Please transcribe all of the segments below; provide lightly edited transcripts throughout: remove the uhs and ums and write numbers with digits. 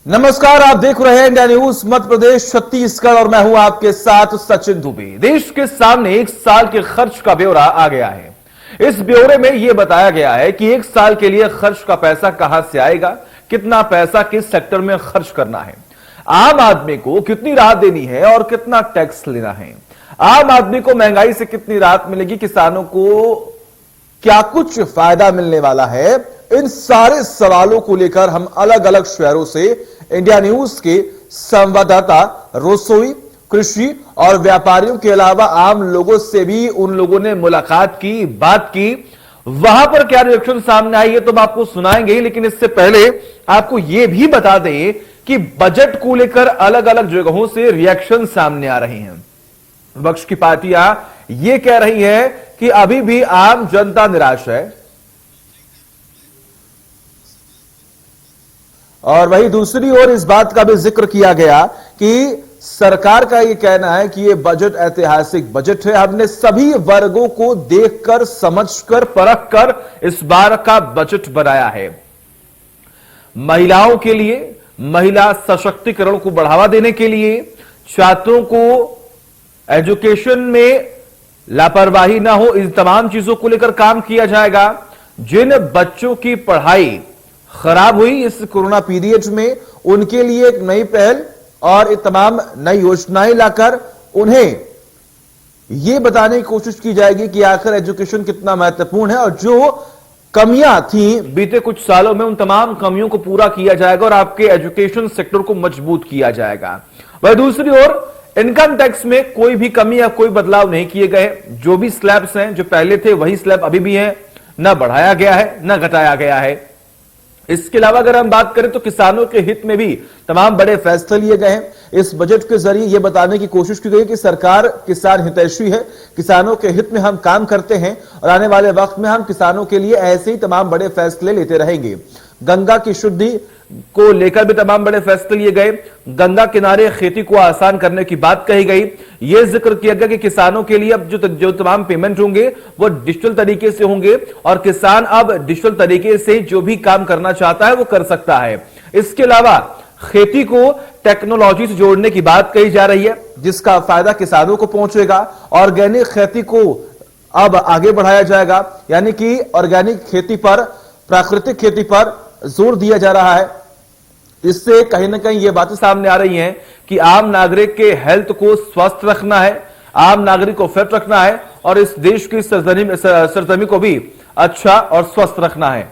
नमस्कार, आप देख रहे हैं इंडिया न्यूज मध्य प्रदेश छत्तीसगढ़ और मैं हूं आपके साथ सचिन दुबे। देश के सामने एक साल के खर्च का ब्यौरा आ गया है। इस ब्यौरे में यह बताया गया है कि एक साल के लिए खर्च का पैसा कहां से आएगा, कितना पैसा किस सेक्टर में खर्च करना है, आम आदमी को कितनी राहत देनी है और कितना टैक्स लेना है, आम आदमी को महंगाई से कितनी राहत मिलेगी, किसानों को क्या कुछ फायदा मिलने वाला है। इन सारे सवालों को लेकर हम अलग अलग शहरों से इंडिया न्यूज के संवाददाता, रसोई, कृषि और व्यापारियों के अलावा आम लोगों से भी उन लोगों ने मुलाकात की, बात की। वहां पर क्या रिएक्शन सामने आई है तो हम आपको सुनाएंगे, लेकिन इससे पहले आपको यह भी बता दें कि बजट को लेकर अलग अलग जगहों से रिएक्शन सामने आ रहे हैं। विपक्ष की पार्टियां यह कह रही है कि अभी भी आम जनता निराश है, और वहीं दूसरी ओर इस बात का भी जिक्र किया गया कि सरकार का यह कहना है कि यह बजट ऐतिहासिक बजट है। हमने सभी वर्गों को देखकर, समझकर, परखकर इस बार का बजट बनाया है। महिलाओं के लिए, महिला सशक्तिकरण को बढ़ावा देने के लिए, छात्रों को एजुकेशन में लापरवाही ना हो, इन तमाम चीजों को लेकर काम किया जाएगा। जिन बच्चों की पढ़ाई खराब हुई इस कोरोना पीरियड में, उनके लिए एक नई पहल और ये तमाम नई योजनाएं लाकर उन्हें यह बताने की कोशिश की जाएगी कि आखिर एजुकेशन कितना महत्वपूर्ण है, और जो कमियां थी बीते कुछ सालों में उन तमाम कमियों को पूरा किया जाएगा और आपके एजुकेशन सेक्टर को मजबूत किया जाएगा। वह दूसरी ओर इनकम टैक्स में कोई भी कमी या कोई बदलाव नहीं किए गए। जो भी स्लैब्स हैं, जो पहले थे वही स्लैब अभी भी हैं, न बढ़ाया गया है न घटाया गया है। इसके अलावा अगर हम बात करें तो किसानों के हित में भी तमाम बड़े फैसले लिए गए हैं। इस बजट के जरिए यह बताने की कोशिश की गई कि सरकार किसान हितैषी है, किसानों के हित में हम काम करते हैं और आने वाले वक्त में हम किसानों के लिए ऐसे ही तमाम बड़े फैसले लेते रहेंगे। गंगा की शुद्धि को लेकर भी तमाम बड़े फैसले लिए गए। गंगा किनारे खेती को आसान करने की बात कही गई। यह जिक्र किया गया कि किसानों के लिए अब जो तमाम पेमेंट होंगे वो डिजिटल तरीके से होंगे और किसान अब डिजिटल तरीके से जो भी काम करना चाहता है वो कर सकता है। इसके अलावा खेती को टेक्नोलॉजी से जोड़ने की बात कही जा रही है, जिसका फायदा किसानों को पहुंचेगा। ऑर्गेनिक खेती को अब आगे बढ़ाया जाएगा, यानी कि ऑर्गेनिक खेती पर, प्राकृतिक खेती पर जोर दिया जा रहा है। इससे कहीं ना कहीं ये बातें सामने आ रही हैं कि आम नागरिक के हेल्थ को स्वस्थ रखना है, आम नागरिक को फिट रखना है और इस देश की सरजमी को भी अच्छा और स्वस्थ रखना है।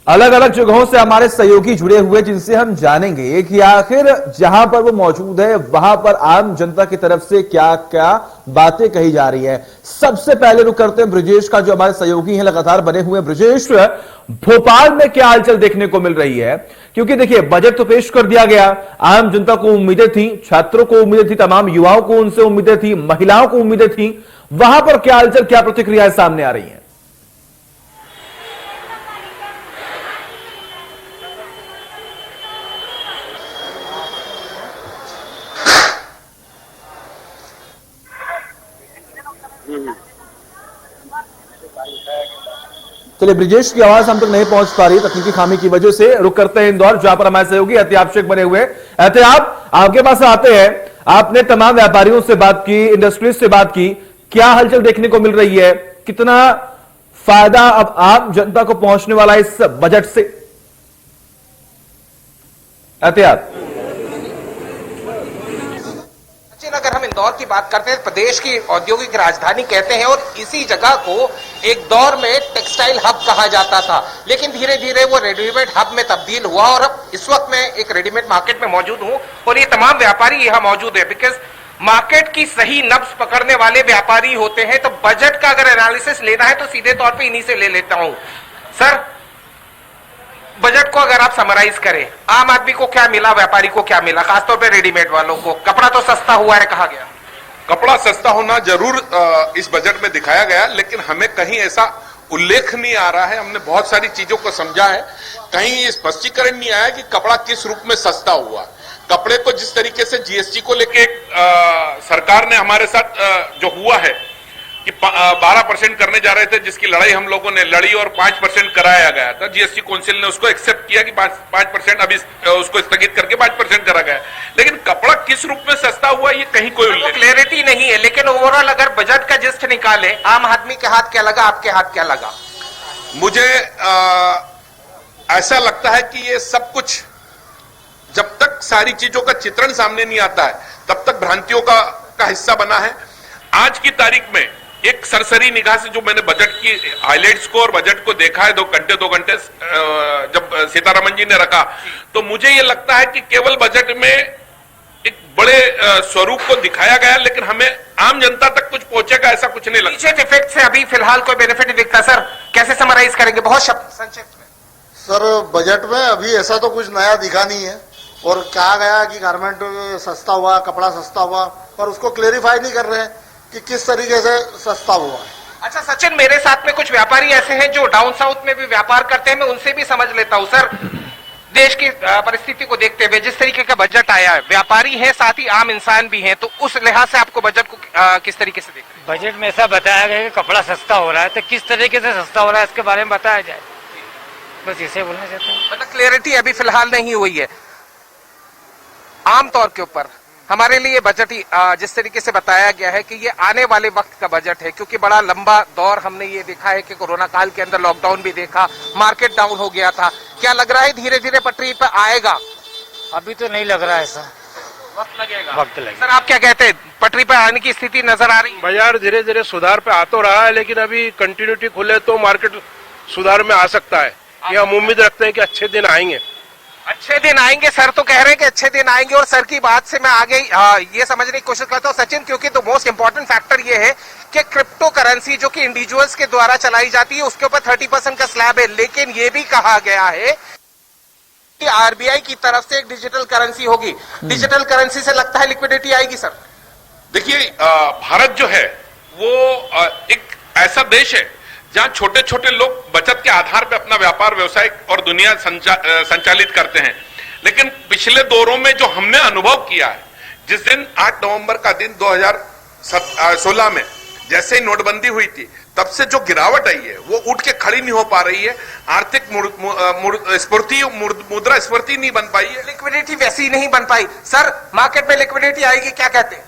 अलग अलग जगहों से हमारे सहयोगी जुड़े हुए, जिनसे हम जानेंगे कि आखिर जहां पर वो मौजूद है वहां पर आम जनता की तरफ से क्या क्या बातें कही जा रही है। सबसे पहले रुक करते हैं ब्रजेश का, जो हमारे सहयोगी हैं, लगातार बने हुए हैं। ब्रजेश, भोपाल में क्या हलचल देखने को मिल रही है? क्योंकि देखिए, बजट तो पेश कर दिया गया, आम जनता को उम्मीदें थी, छात्रों को उम्मीदें थी, तमाम युवाओं को उनसे उम्मीदें थी, महिलाओं को उम्मीदें थी। वहां पर क्या हलचल, क्या प्रतिक्रियाएं सामने आ रही है? चलिए, ब्रिजेश की आवाज हम तक नहीं पहुंच पा रही तकनीकी खामी की वजह से। रुक करते हैं इंदौर, जहां पर हमारे सहयोगी एहतियाब शेख बने हुए। एहतियाब, आपके पास आते हैं। आपने तमाम व्यापारियों से बात की, इंडस्ट्रीज से बात की, क्या हलचल देखने को मिल रही है? कितना फायदा अब आम जनता को पहुंचने वाला है इस बजट से? एहतियाब। अगर हम इंदौर की बात करते हैं, प्रदेश की औद्योगिक राजधानी कहते हैं और इसी जगह को एक दौर में टेक्सटाइल हब कहा जाता था, लेकिन धीरे धीरे वो रेडीमेड हब में तब्दील हुआ और अब इस वक्त मैं एक रेडीमेड मार्केट में मौजूद हूं और ये तमाम व्यापारी यहां मौजूद है। बिकॉज मार्केट की सही नब्ज पकड़ने वाले व्यापारी होते हैं। तो बजट का अगर एनालिसिस लेना है तो सीधे तौर पर इन्हीं से ले लेता हूं। सर, बजट को अगर आप समराइज करें, आम आदमी को क्या मिला, व्यापारी को क्या मिला, खासतौर पे रेडीमेड वालों को? कपड़ा तो सस्ता हुआ है कहा गया। कपड़ा सस्ता होना जरूर इस बजट में दिखाया गया, लेकिन हमें कहीं ऐसा उल्लेख नहीं आ रहा है। हमने बहुत सारी चीजों को समझा है, कहीं ये स्पष्टीकरण नहीं आया कि कपड़ा किस रूप में सस्ता हुआ। कपड़े को जिस तरीके से जीएसटी को लेके सरकार ने हमारे साथ जो हुआ है कि 12% करने जा रहे थे, जिसकी लड़ाई हम लोगों ने लड़ी और 5% कराया गया था। जीएसटी काउंसिल ने उसको एक्सेप्ट किया कि 5% अभी उसको स्थगित करके 5% करा गया। लेकिन कपड़ा किस रूप में सस्ता हुआ ये कहीं कोई उल्लेख क्लैरिटी नहीं है। लेकिन ओवरऑल अगर बजट का जिस्ट निकाले, आम आदमी के हाथ क्या लगा, आपके हाथ क्या लगा? मुझे ऐसा लगता है कि ये सब कुछ जब तक सारी चीजों का चित्रण सामने नहीं आता है तब तक भ्रांतियों का हिस्सा बना है। आज की तारीख में एक सरसरी निगाह से जो मैंने बजट की हाइलाइट्स को और बजट को देखा है 2 घंटे जब सीतारमण जी ने रखा, तो मुझे ये लगता है कि केवल बजट में एक बड़े स्वरूप को दिखाया गया, लेकिन हमें आम जनता तक कुछ पहुंचेगा ऐसा कुछ नहीं लगता। पीछे इफेक्ट से अभी फिलहाल कोई बेनिफिट नहीं दिखता। सर कैसे समराइज करेंगे बहुत संक्षिप्त में? सर बजट में अभी ऐसा तो कुछ नया दिखा नहीं है, और कहा गया कि गारमेंट सस्ता हुआ, कपड़ा सस्ता हुआ, पर उसको क्लेरिफाई नहीं कर रहे हैं कि किस तरीके से सस्ता हुआ है। अच्छा सचिन, मेरे साथ में कुछ व्यापारी ऐसे हैं जो डाउन साउथ में भी व्यापार करते हैं, मैं उनसे भी समझ लेता हूं। सर देश की परिस्थिति को देखते हुए जिस तरीके का बजट आया है, व्यापारी हैं साथ ही आम इंसान भी हैं, तो उस लिहाज से आपको बजट को किस तरीके से देखते हैं? बजट में ऐसा बताया गया कि कपड़ा सस्ता हो रहा है, तो किस तरीके से सस्ता हो रहा है इसके बारे में बताया जाए, बस इसे बोलना चाहते हैं। मतलब क्लियरिटी अभी फिलहाल नहीं हुई है। आमतौर के ऊपर हमारे लिए बजट ही जिस तरीके से बताया गया है कि ये आने वाले वक्त का बजट है, क्योंकि बड़ा लंबा दौर हमने ये देखा है कि कोरोना काल के अंदर लॉकडाउन भी देखा, मार्केट डाउन हो गया था। क्या लग रहा है धीरे धीरे पटरी पर आएगा? अभी तो नहीं लग रहा है ऐसा, वक्त लगेगा। वक्त लगेगा। सर आप क्या कहते हैं, पटरी पर आने की स्थिति नजर आ रही है? बाजार धीरे धीरे सुधार पे आ तो रहा है, लेकिन अभी कंटिन्यूटी खुले तो मार्केट सुधार में आ सकता है। ये हम उम्मीद रखते हैं कि अच्छे दिन आएंगे। अच्छे दिन आएंगे, सर तो कह रहे हैं कि अच्छे दिन आएंगे। और सर की बात से मैं आगे ये समझने की कोशिश करता हूँ सचिन, क्योंकि तो मोस्ट इंपॉर्टेंट फैक्टर ये है कि क्रिप्टो करेंसी जो कि इंडिविजुअल्स के द्वारा चलाई जाती है उसके ऊपर 30% का स्लैब है, लेकिन ये भी कहा गया है कि आरबीआई की तरफ से एक डिजिटल करेंसी होगी। डिजिटल करेंसी से लगता है लिक्विडिटी आएगी। सर देखिए, भारत जो है वो एक ऐसा देश है जहां छोटे छोटे लोग बचत के आधार पर अपना व्यापार व्यवसाय और दुनिया संचालित करते हैं। लेकिन पिछले दौरों में जो हमने अनुभव किया है, जिस दिन 8 नवंबर का दिन 2016 में जैसे ही नोटबंदी हुई थी, तब से जो गिरावट आई है वो उठ के खड़ी नहीं हो पा रही है। आर्थिक मुद्रा स्फूर्ति नहीं बन पाई है, लिक्विडिटी वैसी नहीं बन पाई। सर मार्केट में लिक्विडिटी आएगी, क्या कहते हैं?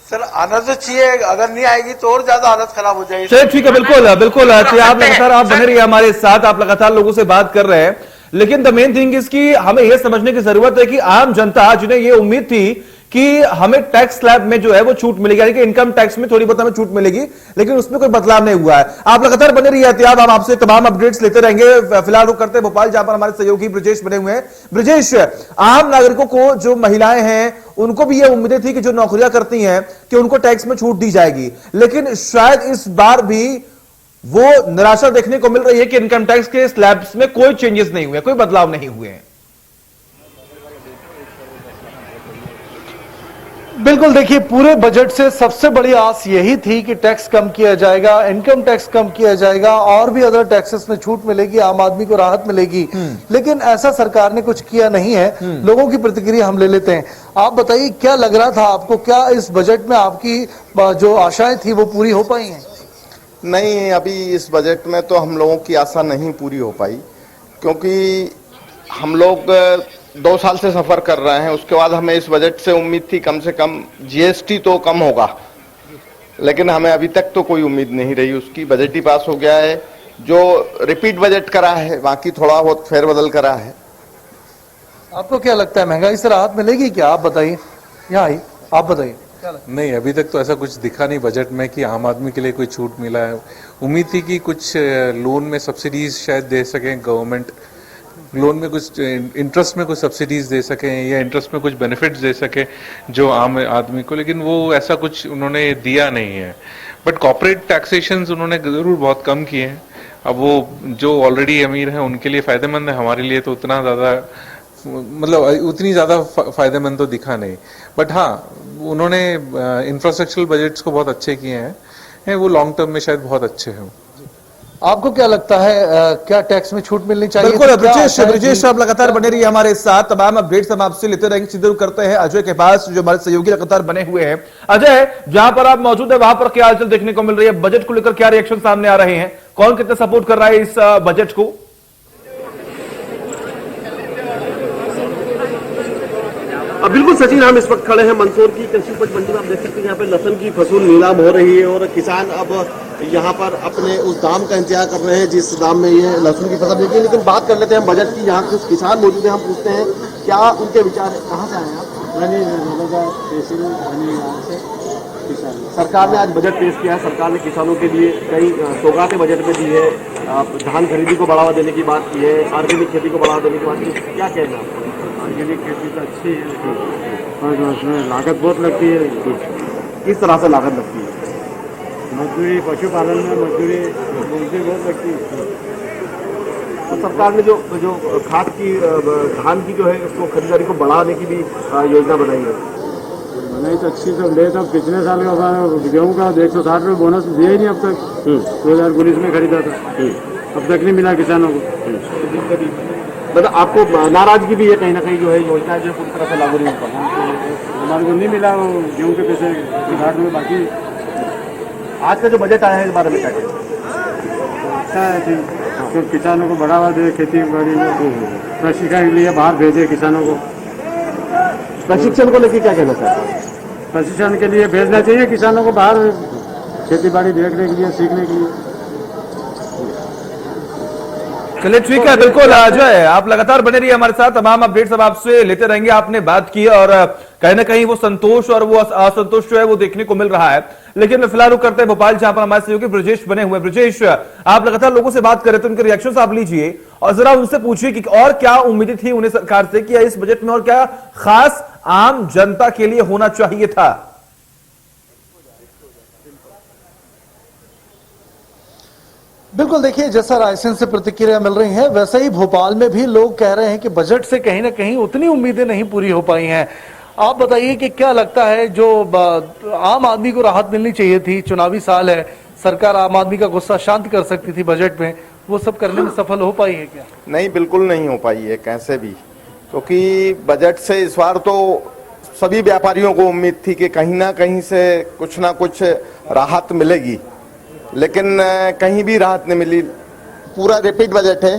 सर आना तो चाहिए, अगर नहीं आएगी तो और ज्यादा हालत खराब हो जाएगी। चलिए ठीक है, बिल्कुल बिल्कुल। आप लगातार आप बने रहिए हमारे साथ, आप लगातार लोगों से बात कर रहे हैं, लेकिन द मेन थिंग इसकी हमें यह समझने की जरूरत है कि आम जनता जिन्हें यह उम्मीद थी कि हमें टैक्स स्लैब में जो है वो छूट मिलेगी, यानी कि इनकम टैक्स में थोड़ी बहुत हमें छूट मिलेगी, लेकिन उसमें कोई बदलाव नहीं हुआ है। आप लगातार बने रहिए एहतियात, हम आपसे तमाम अपडेट्स लेते रहेंगे। फिलहाल रुक करते हैं भोपाल, जहां पर हमारे सहयोगी ब्रजेश बने हुए हैं। ब्रजेश, आम नागरिकों को जो महिलाएं हैं उनको भी ये उम्मीदें थी कि जो नौकरियां करती हैं कि उनको टैक्स में छूट दी जाएगी, लेकिन शायद इस बार भी वो निराशा देखने को मिल रही है कि इनकम टैक्स के स्लैब्स में कोई चेंजेस नहीं हुए, कोई बदलाव नहीं हुए हैं। बिल्कुल, देखिए पूरे बजट से सबसे बड़ी आस यही थी कि टैक्स कम किया जाएगा, इनकम टैक्स कम किया जाएगा और भी अदर टैक्सेस में छूट मिलेगी, आम आदमी को राहत मिलेगी, लेकिन ऐसा सरकार ने कुछ किया नहीं है। लोगों की प्रतिक्रिया हम ले लेते हैं। आप बताइए क्या लग रहा था आपको, क्या इस बजट में आपकी जो आशाएं थी वो पूरी हो पाई हैं? नहीं, अभी इस बजट में तो हम लोगों की आशा नहीं पूरी हो पाई, क्योंकि हम लोग 2 साल से सफर कर रहे हैं। उसके बाद हमें इस बजट से उम्मीद थी कम से कम जीएसटी तो कम होगा, लेकिन हमें अभी तक तो कोई उम्मीद नहीं रही उसकी। बजट ही पास हो गया है, जो रिपीट बजट करा है, बाकी थोड़ा बहुत फेरबदल करा है। आपको क्या लगता है महंगाई से राहत मिलेगी क्या? आप बताइए, यहाँ आई आप बताइए। नहीं, अभी तक तो ऐसा कुछ दिखा नहीं बजट में कि आम आदमी के लिए कोई छूट मिला है। उम्मीद थी कि कुछ लोन में सब्सिडीज शायद दे सकें गवर्नमेंट, लोन में कुछ इंटरेस्ट में कुछ सब्सिडीज दे सकें या इंटरेस्ट में कुछ बेनिफिट्स दे सके जो आम आदमी को, लेकिन वो ऐसा कुछ उन्होंने दिया नहीं है। बट कॉर्पोरेट टैक्सेशंस उन्होंने जरूर बहुत कम किए हैं। अब वो जो ऑलरेडी अमीर हैं उनके लिए फायदेमंद है, हमारे लिए तो उतना ज़्यादा मतलब उतनी ज़्यादा फायदेमंद तो दिखा नहीं। बट हाँ, उन्होंने इंफ्रास्ट्रक्चरल बजट्स को बहुत अच्छे किए हैं, वो लॉन्ग टर्म में शायद बहुत अच्छे हों। आपको क्या लगता है क्या टैक्स में छूट मिलनी चाहिए? बिल्कुल क्या ब्रिजेश, आता है ब्रिजेश आप लगातार बने रहिए हमारे साथ, तमाम अपडेट्स हम आपसे लेते रहेंगे। सीधे रुख करते हैं अजय के पास, जो हमारे सहयोगी लगातार बने हुए हैं। अजय, जहां पर आप मौजूद है वहां पर क्या हलचल देखने को मिल रही है? बजट को लेकर क्या रिएक्शन सामने आ रहे हैं? कौन कितना सपोर्ट कर रहा है इस बजट को? बिल्कुल सचिन, हम इस वक्त खड़े हैं मंदसौर की कृषि उपज मंडी में। आप देख सकते हैं यहाँ पे लहसुन की फसल नीलाम हो रही है और किसान अब यहाँ पर अपने उस दाम का इंतजार कर रहे हैं जिस दाम में ये लहसुन की फसल बिकी है। लेकिन बात कर लेते हैं हम बजट की। यहाँ कुछ किसान मौजूद हैं, हम पूछते हैं क्या उनके विचार है। कहाँ से आए हैं आप? सरकार ने आज बजट पेश किया है। सरकार ने किसानों के लिए कई सौगातें बजट में दी है। धान खरीदी को बढ़ावा देने की बात की है, ऑर्गेनिक खेती को बढ़ावा देने की बात की है। क्या कहना है? ऑर्गेनिक खेती तो अच्छी है पर उसमें लागत बहुत लगती है। किस तरह से लागत लगती है? मजदूरी, पशुपालन में मजदूरी बहुत लगती है। और सरकार ने जो खाद की धान की जो है उसको खरीदारी को बढ़ाने की भी योजना बनाई है। नहीं तो अच्छी तो ले, तो पिछले साल का गेहूँ का 160 रुपये बोनस दिया ही नहीं अब तक। 2019 में खरीदा था, अब तक नहीं मिला किसानों को। मतलब आपको नाराजगी भी है कहीं ना कहीं, जो है योजना जो पूरी तरह से लागू नहीं होता। हमारे को नहीं मिला वो गेहूँ के पैसे 60 रुपये। बाकी आज का जो बजट आया है इस बारे में क्या कहते अच्छा है कि तो किसानों को बढ़ावा दे, खेती बाड़ी में प्रशिक्षण के लिए बाहर भेजे किसानों को। प्रशिक्षण को लेकर क्या कहना चाहते हैं? प्रशिक्षण के लिए भेजना चाहिए किसानों को बाहर, खेती बाड़ी देखने के लिए, सीखने के लिए। चलिए ठीक है, बिल्कुल अजय, आप लगातार बने रहिए हमारे साथ, तमाम अपडेट्स हम आपसे लेते रहेंगे। आपने बात की और कहीं ना कहीं वो संतोष और वो असंतोष जो है वो देखने को मिल रहा है। लेकिन फिलहाल रुक करते हैं भोपाल, जहां पर हमारे सहयोगी ब्रजेश बने हुए। ब्रजेश, आप लगातार लोगों से बात कर रहे थे, उनके रिएक्शंस आप लीजिए और जरा उनसे पूछिए कि और क्या उम्मीदें थी उन्हें सरकार से कि इस बजट में और क्या खास आम जनता के लिए होना चाहिए था। बिल्कुल, देखिए जैसा रायसेन से प्रतिक्रिया मिल रही है वैसे ही भोपाल में भी लोग कह रहे हैं कि बजट से कहीं ना कहीं उतनी उम्मीदें नहीं पूरी हो पाई हैं। आप बताइए कि क्या लगता है जो आम आदमी को राहत मिलनी चाहिए थी, चुनावी साल है, सरकार आम आदमी का गुस्सा शांत कर सकती थी बजट में, वो सब करने में सफल हो पाई है क्या? नहीं, बिल्कुल नहीं हो पाई है कैसे भी, क्योंकि बजट से इस बार तो सभी व्यापारियों को उम्मीद थी कि कहीं ना कहीं से कुछ ना कुछ राहत मिलेगी, लेकिन कहीं भी राहत नहीं मिली। पूरा रिपीट बजट है,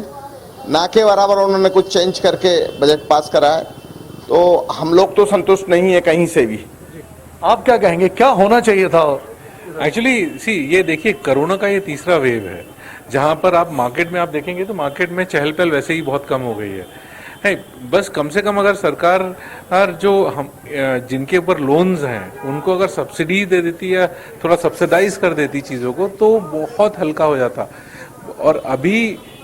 ना के बराबर उन्होंने कुछ चेंज करके बजट पास करा है, तो हम लोग तो संतुष्ट नहीं है कहीं से भी। आप क्या कहेंगे, क्या होना चाहिए था? एक्चुअली ये देखिए, कोरोना का ये तीसरा वेव है, जहां पर आप मार्केट में आप देखेंगे तो मार्केट में चहल पहल वैसे ही बहुत कम हो गई है। बस कम से कम अगर सरकार जो हम जिनके ऊपर लोन्स हैं उनको अगर सब्सिडी दे देती या थोड़ा सब्सिडाइज कर देती चीज़ों को तो बहुत हल्का हो जाता। और अभी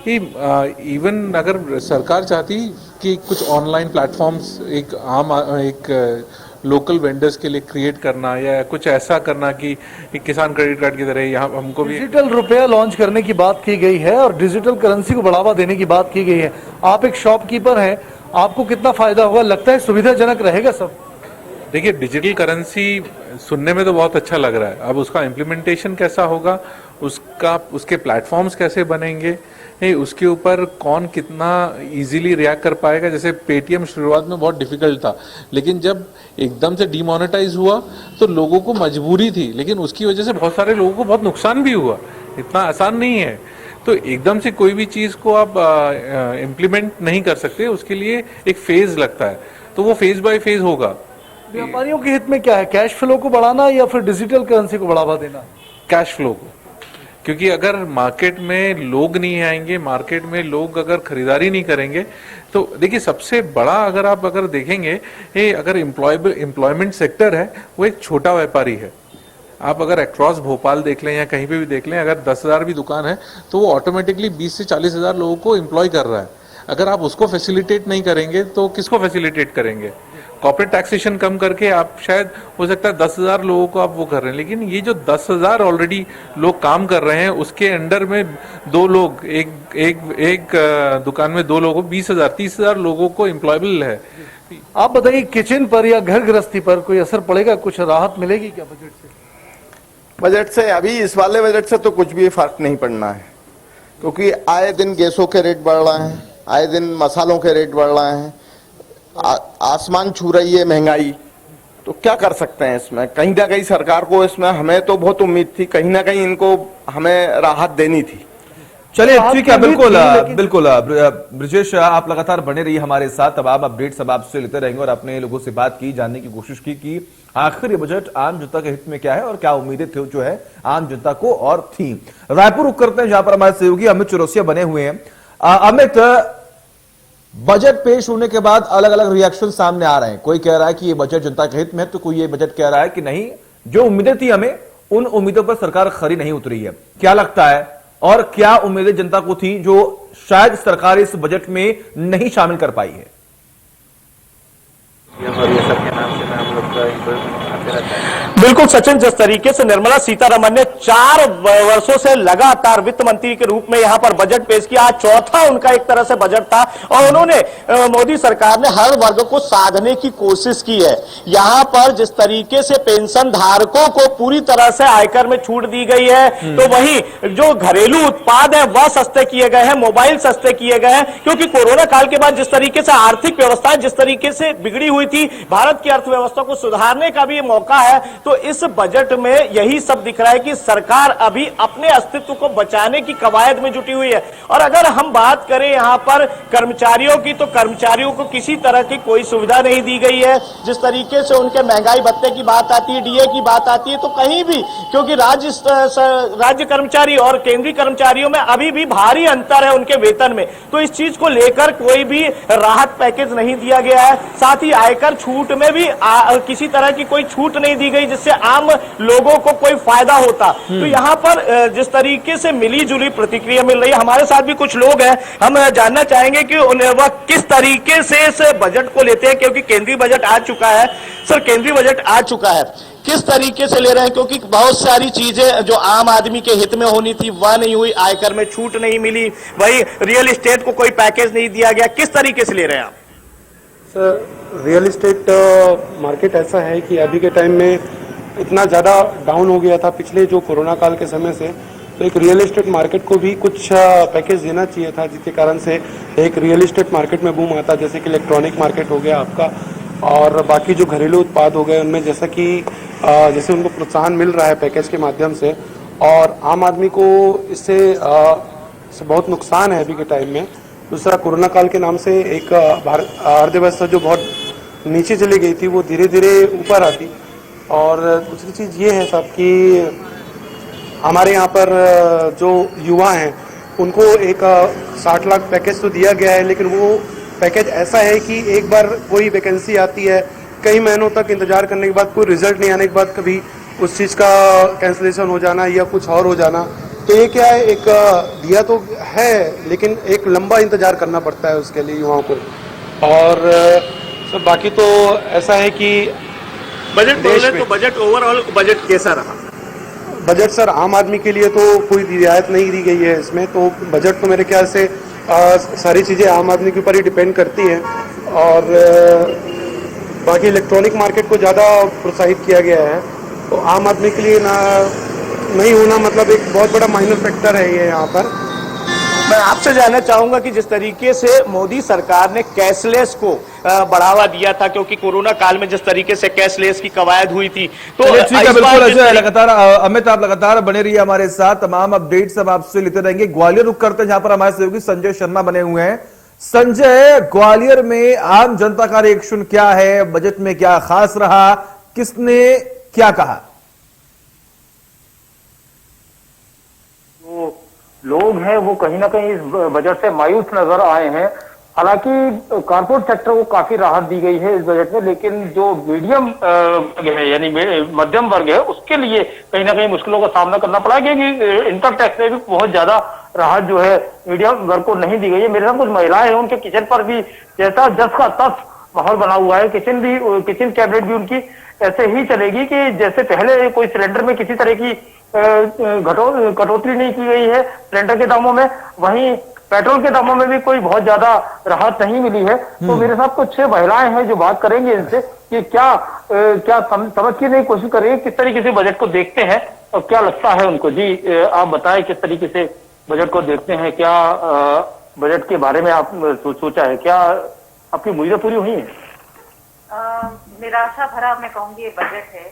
इवन अगर सरकार चाहती कि कुछ ऑनलाइन प्लेटफॉर्म्स एक लोकल वेंडर्स के लिए क्रिएट करना या कुछ ऐसा करना कि किसान क्रेडिट कार्ड की तरह यहाँ हमको भी डिजिटल रुपया लॉन्च करने की बात की गई है और डिजिटल करेंसी को बढ़ावा देने की बात की गई है। आप एक शॉपकीपर हैं, आपको कितना फायदा होगा, लगता है सुविधाजनक रहेगा सब? देखिए, डिजिटल करेंसी सुनने में तो बहुत अच्छा लग रहा है, अब उसका इम्प्लीमेंटेशन कैसा होगा, उसके प्लेटफॉर्म्स कैसे बनेंगे, उसके ऊपर कौन कितना इजीली रिएक्ट कर पाएगा। जैसे पेटीएम शुरुआत में बहुत डिफिकल्ट था, लेकिन जब एकदम से डीमोनेटाइज हुआ तो लोगों को मजबूरी थी, लेकिन उसकी वजह से बहुत सारे लोगों को बहुत नुकसान भी हुआ। इतना आसान नहीं है, तो एकदम से कोई भी चीज़ को आप इम्प्लीमेंट नहीं कर सकते, उसके लिए एक फेज लगता है, तो वो फेज बाय फेज होगा। व्यापारियों के हित में क्या है, कैश फ्लो को बढ़ाना या फिर डिजिटल करेंसी को बढ़ावा देना? कैश फ्लो को, क्योंकि अगर मार्केट में लोग नहीं आएंगे, मार्केट में लोग अगर खरीदारी नहीं करेंगे, तो देखिए सबसे बड़ा अगर देखेंगे अगर एम्प्लॉयमेंट सेक्टर है वो एक छोटा व्यापारी है। आप अगर अक्रॉस भोपाल देख लें या कहीं पे भी देख लें, अगर 10,000 भी दुकान है तो वो ऑटोमेटिकली 20 से 40,000 लोगों को एम्प्लॉय कर रहा है। अगर आप उसको फैसिलिटेट नहीं करेंगे तो किसको फैसिलिटेट करेंगे? कॉर्पोरेट टैक्सेशन कम करके आप शायद हो सकता है 10,000 लोगों को आप वो कर रहे हैं, लेकिन ये जो 10,000 ऑलरेडी लोग काम कर रहे हैं उसके अंडर में 2 लोग एक दुकान में 2 लोगों 20,000 30,000 लोगों को एम्प्लॉयबल है। आप बताइए, किचन पर या घर गृहस्थी पर कोई असर पड़ेगा, कुछ राहत मिलेगी क्या बजट से? बजट से अभी इस वाले बजट से तो कुछ भी फर्क नहीं पड़ना है, क्योंकि आए दिन गैसों के रेट बढ़ रहे हैं, आए दिन मसालों के रेट बढ़ रहे हैं, आसमान छू रही है महंगाई। तो क्या कर सकते हैं इसमें? कहीं ना कहीं सरकार को इसमें, हमें तो बहुत उम्मीद थी, कहीं ना कहीं इनको हमें राहत देनी थी। चलिए ठीक है, बिल्कुल बिल्कुल ब्रजेश, आप लगातार बने रहिए हमारे साथ, तमाम अपडेट्स अब आपसे लेते रहेंगे और अपने लोगों से बात की, जानने की कोशिश की कि आखिर ये बजट आम जनता के हित में क्या है और क्या उम्मीदें थे जो है आम जनता को और थी। रायपुर रुक करते हैं जहां पर हमारे सहयोगी अमित चौरसिया बने हुए हैं। अमित, बजट पेश होने के बाद अलग अलग रिएक्शन सामने आ रहे हैं। कोई कह रहा है कि ये बजट जनता के हित में है, तो कोई ये बजट कह रहा है कि नहीं, जो उम्मीदें थी हमें उन उम्मीदों पर सरकार खरी नहीं उतरी है। क्या लगता है और क्या उम्मीदें जनता को थी जो शायद सरकार इस बजट में नहीं शामिल कर पाई है? और ये सब के नाम से मैं हम लोग का आते रहता है। बिल्कुल सचिन, जिस तरीके से निर्मला सीतारमण ने 4 वर्षों से लगातार वित्त मंत्री के रूप में यहां पर बजट पेश किया, आज चौथा उनका एक तरह से बजट था और उन्होंने मोदी सरकार ने हर वर्ग को साधने की कोशिश की है। यहां पर जिस तरीके से पेंशन धारकों को पूरी तरह से आयकर में छूट दी गई है, तो वहीं जो घरेलू उत्पाद है वह सस्ते किए गए हैं, मोबाइल सस्ते किए गए हैं, क्योंकि कोरोना काल के बाद जिस तरीके से आर्थिक व्यवस्था जिस तरीके से बिगड़ी हुई थी, भारत की अर्थव्यवस्था को सुधारने का भी मौका है। तो इस बजट में यही सब दिख रहा है कि सरकार अभी अपने अस्तित्व को बचाने की कवायद में जुटी हुई है। और अगर हम बात करें यहां पर कर्मचारियों की, तो कर्मचारियों को किसी तरह की कोई सुविधा नहीं दी गई है। जिस तरीके से उनके महंगाई भत्ते की बात आती है, डीए की बात आती है, तो कहीं भी, क्योंकि राज्य कर्मचारी और केंद्रीय कर्मचारियों में अभी भी भारी अंतर है उनके वेतन में, तो इस चीज को लेकर कोई भी राहत पैकेज नहीं दिया गया है। साथ ही आयकर छूट में भी किसी तरह की कोई छूट नहीं दी गई जिससे आम लोगों को कोई फायदा होता। तो यहां पर जिस तरीके से मिली जुली प्रतिक्रिया मिल रही है, हमारे साथ भी कुछ लोग हैं, हम जानना चाहेंगे कि वह किस तरीके से इस बजट को लेते हैं, क्योंकि केंद्रीय बजट आ चुका है। सर, केंद्रीय बजट आ चुका है, किस तरीके से ले रहे हैं? क्योंकि बहुत सारी चीजें जो आम आदमी के हित में होनी थी वह नहीं हुई, आयकर में छूट नहीं मिली, वही रियल एस्टेट को कोई पैकेज नहीं दिया गया, किस तरीके से ले रहे हैं आप? सर, रियल एस्टेट मार्केट ऐसा है कि अभी के टाइम में इतना ज़्यादा डाउन हो गया था पिछले जो कोरोना काल के समय से, तो एक रियल एस्टेट मार्केट को भी कुछ पैकेज देना चाहिए था, जिसके कारण से एक रियल एस्टेट मार्केट में बूम आता, जैसे कि इलेक्ट्रॉनिक मार्केट हो गया आपका, और बाकी जो घरेलू उत्पाद हो गए उनमें जैसा कि जैसे उनको प्रोत्साहन मिल रहा है पैकेज के माध्यम से, और आम आदमी को इससे बहुत नुकसान है अभी के टाइम में। दूसरा, कोरोना काल के नाम से एक अर्थव्यवस्था जो बहुत नीचे चली गई थी वो धीरे धीरे ऊपर आती। और दूसरी चीज़ ये है साहब कि हमारे यहाँ पर जो युवा हैं उनको एक 60 लाख पैकेज तो दिया गया है, लेकिन वो पैकेज ऐसा है कि एक बार कोई वैकेंसी आती है, कई महीनों तक इंतजार करने के बाद कोई रिजल्ट नहीं आने के बाद कभी उस चीज़ का कैंसिलेशन हो जाना या कुछ और हो जाना। तो ये क्या है, एक दिया तो है लेकिन एक लंबा इंतजार करना पड़ता है उसके लिए युवाओं को। और सर बाकी तो ऐसा है कि बजट बोले तो बजट ओवरऑल बजट कैसा रहा? बजट सर आम आदमी के लिए तो कोई रियायत नहीं दी गई है इसमें, तो बजट तो मेरे ख्याल से सारी चीज़ें आम आदमी के ऊपर ही डिपेंड करती हैं। और बाकी इलेक्ट्रॉनिक मार्केट को ज़्यादा प्रोत्साहित किया गया है, तो आम आदमी के लिए ना नहीं होना मतलब एक बहुत बड़ा माइनर फैक्टर है ये यहाँ पर। मैं आपसे जानना चाहूंगा कि जिस तरीके से मोदी सरकार ने कैशलेस को बढ़ावा दिया था, क्योंकि कोरोना काल में जिस तरीके से कैशलेस की कवायद हुई थी, तो ठीक है, बिल्कुल अजय, लगातार अमित आप लगातार बने रहिए हमारे साथ, तमाम अपडेट्स हम आपसे लेते रहेंगे। ग्वालियर रुक करते हैं जहां पर हमारे सहयोगी संजय शर्मा बने हुए हैं। संजय, ग्वालियर में आम जनता का रिएक्शन क्या है? बजट में क्या खास रहा? किसने क्या कहा? लोग हैं वो कहीं ना कहीं इस बजट से मायूस नजर आए हैं। हालांकि कारपोरेट सेक्टर को काफी राहत दी गई है इस बजट में, लेकिन जो मीडियम वर्ग है यानी मध्यम वर्ग है उसके लिए कहीं ना कहीं मुश्किलों का सामना करना पड़ा, क्योंकि इनकम टैक्स में भी बहुत ज्यादा राहत जो है मीडियम वर्ग को नहीं दी गई है। मेरे साथ कुछ महिलाएं हैं, उनके किचन पर भी जैसा जस का तस माहौल बना हुआ है। किचन कैबिनेट भी उनकी ऐसे ही चलेगी कि जैसे पहले कोई सिलेंडर में किसी तरह की कटौती नहीं की गई है सिलेंडर के दामों में, वहीं पेट्रोल के दामों में भी कोई बहुत ज्यादा राहत नहीं मिली है। तो मेरे साथ कुछ महिलाएं हैं जो बात करेंगे इनसे कि क्या समझने की कोशिश करेंगे किस तरीके से बजट को देखते हैं और क्या लगता है उनको। जी आप बताएं किस तरीके से बजट को देखते हैं, क्या बजट के बारे में आप सोचा है, क्या आपकी उम्मीदें पूरी हुई हैं? निराशा भरा मैं कहूंगी ये बजट है।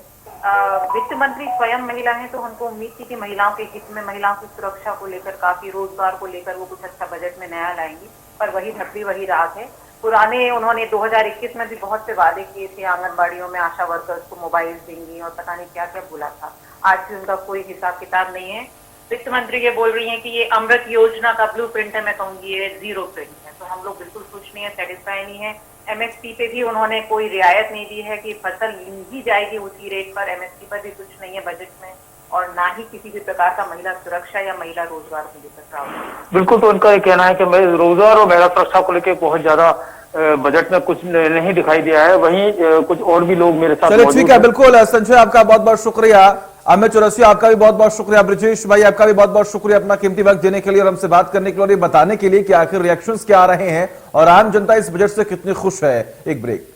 वित्त मंत्री स्वयं महिला हैं, तो हमको उम्मीद थी कि महिलाओं के हित में, महिलाओं की सुरक्षा को लेकर, काफी रोजगार को लेकर वो कुछ अच्छा बजट में नया लाएंगी, पर वही धब्बी वही राग है। पुराने उन्होंने 2021 में भी बहुत से वादे किए थे, आंगनबाड़ियों में आशा वर्कर्स को मोबाइल देंगी और पता नहीं क्या क्या बोला था। आज भी उनका कोई हिसाब किताब नहीं है। वित्त मंत्री ये बोल रही हैं कि ये अमृत योजना का ब्लूप्रिंट है, मैं कहूंगी ये जीरो प्रिंट है। तो हम लोग बिल्कुल खुश नहीं है, सेटिस्फाई नहीं है। एमएसपी पे भी उन्होंने कोई रियायत नहीं दी है कि फसल ली जाएगी उसी रेट पर। एमएसपी पर भी कुछ नहीं है बजट में, और ना ही किसी भी प्रकार का महिला सुरक्षा या महिला रोजगार को लेकर प्रावधान। बिल्कुल, तो उनका ये कहना है कि रोजगार और महिला सुरक्षा को लेकर बहुत ज्यादा बजट में कुछ नहीं दिखाई दिया है। वहीं कुछ और भी लोग मेरे साथ चलिए ठीक है, बिल्कुल संजय आपका बहुत बहुत शुक्रिया, अमित चौरसिया आपका भी बहुत बहुत शुक्रिया, ब्रिजेश भाई आपका भी बहुत बहुत शुक्रिया अपना कीमती वक्त देने के लिए और हमसे बात करने के लिए और ये बताने के लिए कि आखिर रिएक्शंस क्या आ रहे हैं और आम जनता इस बजट से कितनी खुश है। एक ब्रेक।